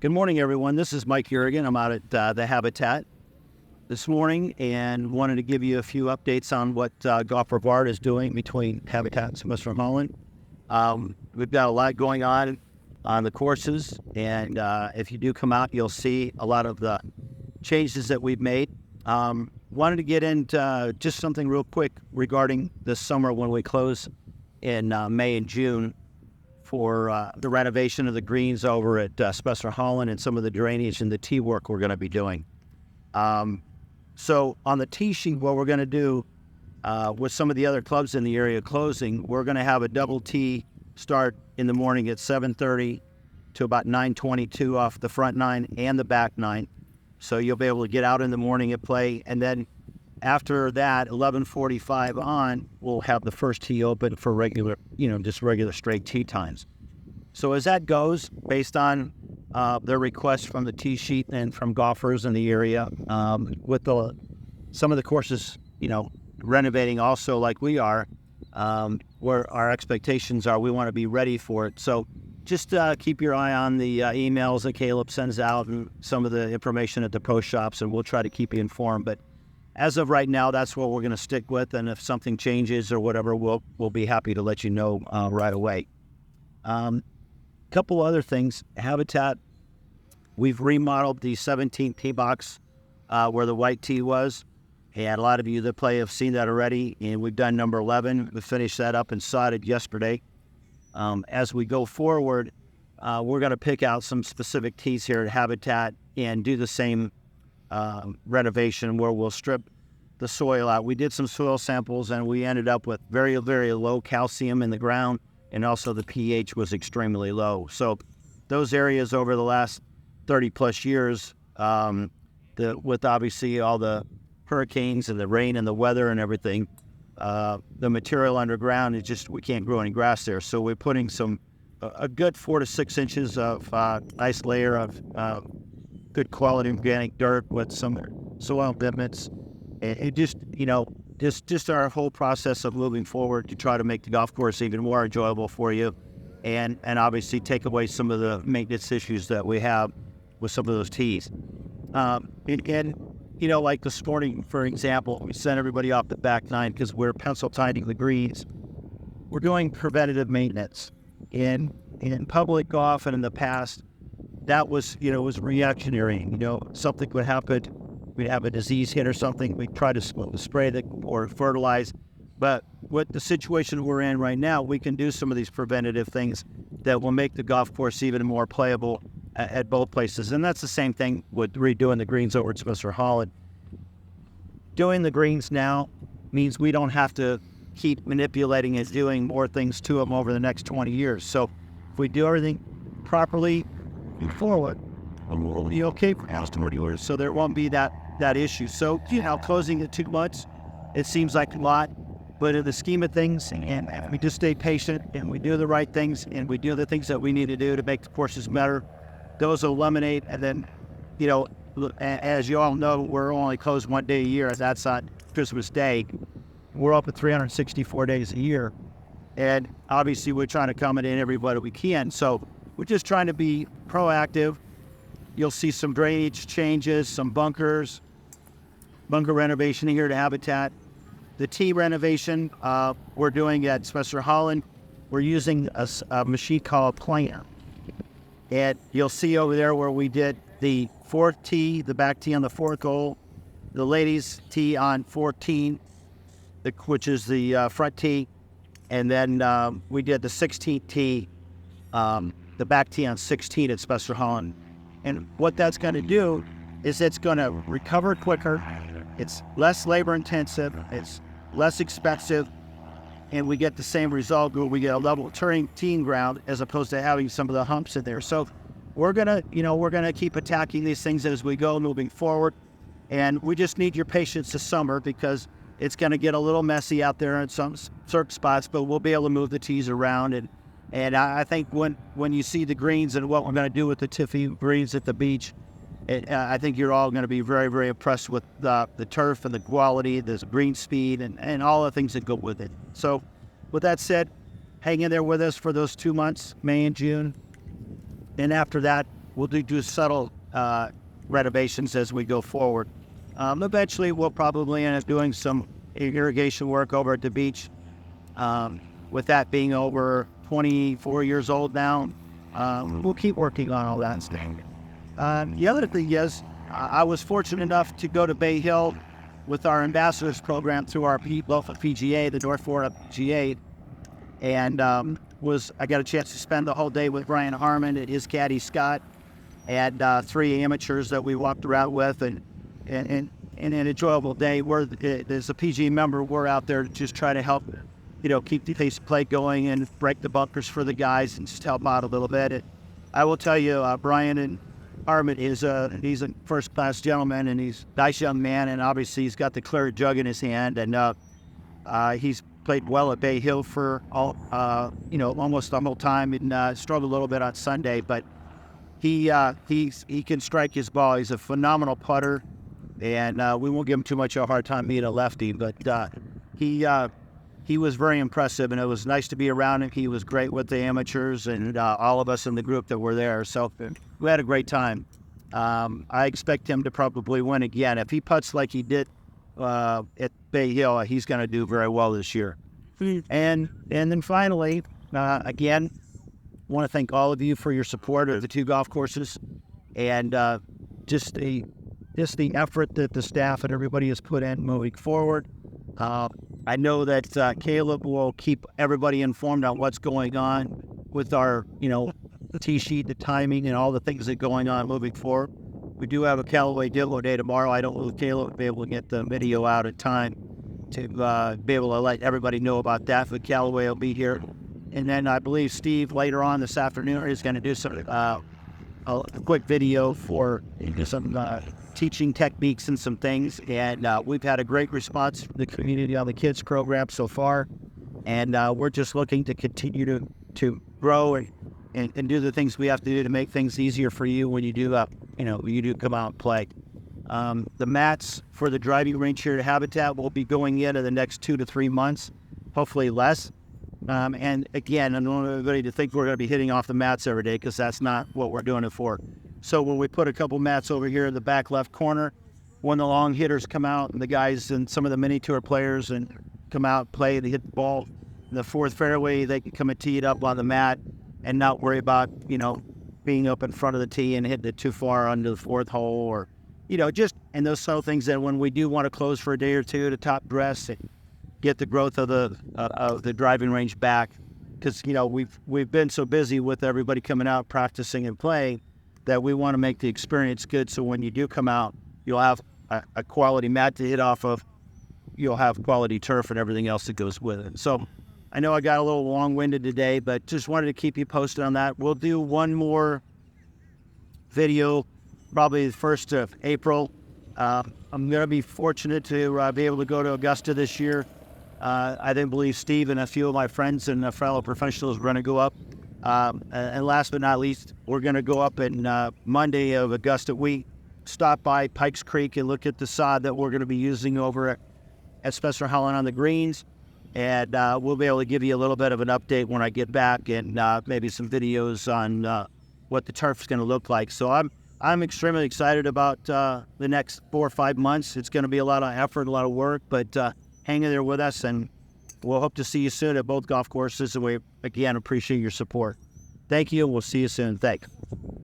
Good morning, everyone. This is Mike Yurigan. I'm out at the Habitat this morning and wanted to give you a few updates on what Golf Brevard is doing between Habitat and Spessard, Holland. We've got a lot going on the courses, and if you do come out, you'll see a lot of the changes that we've made. Wanted to get into just something real quick regarding this summer when we close in May and June for the renovation of the greens over at Spessard, Holland, and some of the drainage and the tee work we're going to be doing. So on the tee sheet, what we're going to do with some of the other clubs in the area closing, we're going to have a double tee start in the morning at 7:30 to about 9:22 off the front nine and the back nine. So you'll be able to get out in the morning and play, and then after that, 11:45 on, we'll have the first tee open for regular, just regular straight tee times. So as that goes, based on the requests from the tee sheet and from golfers in the area, with some of the courses, renovating also like we are, where our expectations are, we want to be ready for it. So just keep your eye on the emails that Caleb sends out and some of the information at the pro shops, and we'll try to keep you informed. But as of right now, that's what we're going to stick with, and if something changes or whatever, we'll be happy to let you know right away. Couple other things. Habitat, we've remodeled the 17th tee box where the white tee was, and a lot of you that play have seen that already, and we've done number 11. We finished that up and sodded yesterday. As we go forward, we're going to pick out some specific tees here at Habitat and do the same renovation where we'll strip the soil out. We did some soil samples and we ended up with very, very low calcium in the ground, and also the pH was extremely low. So those areas over the last 30 plus years, with obviously all the hurricanes and the rain and the weather and everything, the material underground is just, we can't grow any grass there. So we're putting a good 4 to 6 inches of nice layer of good quality organic dirt with some soil amendments. It just our whole process of moving forward to try to make the golf course even more enjoyable for you, and obviously take away some of the maintenance issues that we have with some of those tees. Like this morning, for example, we sent everybody off the back nine because we're pencil tining the greens. We're doing preventative maintenance. In public golf and in the past, that was reactionary. Something would happen, we'd have a disease hit or something, we'd try to spray or fertilize. But with the situation we're in right now, we can do some of these preventative things that will make the golf course even more playable at both places. And that's the same thing with redoing the greens over at Spessard, Holland. Doing the greens now means we don't have to keep manipulating and doing more things to them over the next 20 years. So if we do everything properly forward, we'll be okay for house to years. So there won't be that issue. So, closing it 2 months, it seems like a lot, but in the scheme of things, and we just stay patient and we do the right things and we do the things that we need to do to make the courses better, those will eliminate. And then, as you all know, we're only closed 1 day a year, and that's on Christmas Day. We're open 364 days a year, and obviously we're trying to accommodate everybody we can. So we're just trying to be proactive. You'll see some drainage changes, some bunker renovation here at Habitat. The tee renovation we're doing at Spessard, Holland, we're using a machine called Planer. And you'll see over there where we did the fourth tee, the back tee on the fourth hole, the ladies' tee on 14, which is the front tee, and then we did the 16th tee, the back tee on 16 at Spessard, Holland. And what that's going to do is it's going to recover quicker, it's less labor intensive, it's less expensive, and we get the same result where we get a level turning teeing ground as opposed to having some of the humps in there. So we're gonna keep attacking these things as we go moving forward, and we just need your patience this summer because it's going to get a little messy out there in some certain spots, but we'll be able to move the tees around. And I think when you see the greens and what we're going to do with the Tiffy greens at the beach, I think you're all going to be very, very impressed with the turf and the quality, the green speed, and all the things that go with it. So with that said, hang in there with us for those 2 months, May and June. And after that, we'll do subtle renovations as we go forward. Eventually, we'll probably end up doing some irrigation work over at the beach. With that being over 24 years old now, we'll keep working on all that stuff. The other thing is, I was fortunate enough to go to Bay Hill with our ambassadors program through our local PGA, the North Florida PGA, and I got a chance to spend the whole day with Brian Harmon and his caddy Scott, and 3 amateurs that we walked around with, and an enjoyable day. As a PGA member, we're out there to just try to help, keep the pace of play going and break the bunkers for the guys and just help out a little bit. And I will tell you, Brian and Harmon he's a first-class gentleman, and he's a nice young man, and obviously he's got the clear jug in his hand, and he's played well at Bay Hill for almost the whole time, and struggled a little bit on Sunday, but he can strike his ball. He's a phenomenal putter, and we won't give him too much of a hard time being a lefty, but he was very impressive, and it was nice to be around him. He was great with the amateurs and all of us in the group that were there. So we had a great time. I expect him to probably win again. If he putts like he did at Bay Hill, he's going to do very well this year. And then finally, again, want to thank all of you for your support of the 2 golf courses, and just the effort that the staff and everybody has put in moving forward. I know that Caleb will keep everybody informed on what's going on with our, tee sheet, the timing, and all the things that are going on moving forward. We do have a Callaway Dillo Day tomorrow. I don't know if Caleb will be able to get the video out in time to be able to let everybody know about that, but Callaway will be here. And then I believe Steve later on this afternoon is going to do some a quick video for some teaching techniques and some things. And we've had a great response from the community on the kids program so far. And we're just looking to continue to grow and do the things we have to do to make things easier for you when you do you do come out and play. The mats for the driving range here at Habitat will be going in the next 2 to 3 months, hopefully less. And again, I don't want everybody to think we're going to be hitting off the mats every day, because that's not what we're doing it for. So when we put a couple mats over here in the back left corner, when the long hitters come out and the guys and some of the mini tour players and come out, play, they hit the ball in the 4th fairway, they can come and tee it up on the mat and not worry about, being up in front of the tee and hitting it too far under the 4th hole, or, and those subtle things that when we do want to close for a day or two to top dress and get the growth of the driving range back, because we've been so busy with everybody coming out practicing and playing that we want to make the experience good. So when you do come out, you'll have a quality mat to hit off of. You'll have quality turf and everything else that goes with it. So I know I got a little long-winded today, but just wanted to keep you posted on that. We'll do one more video, probably the 1st of April. I'm going to be fortunate to be able to go to Augusta this year. I then believe Steve and a few of my friends and fellow professionals are going to go up. And last but not least, we're going to go up in Monday of Augusta week, stop by Pikes Creek and look at the sod that we're going to be using over at Spessard Holland on the greens. And we'll be able to give you a little bit of an update when I get back, and maybe some videos on what the turf is going to look like. So I'm extremely excited about the next 4 or 5 months. It's going to be a lot of effort, a lot of work, but hang in there with us, and we'll hope to see you soon at both golf courses. And we, again, appreciate your support. Thank you, and we'll see you soon. Thanks.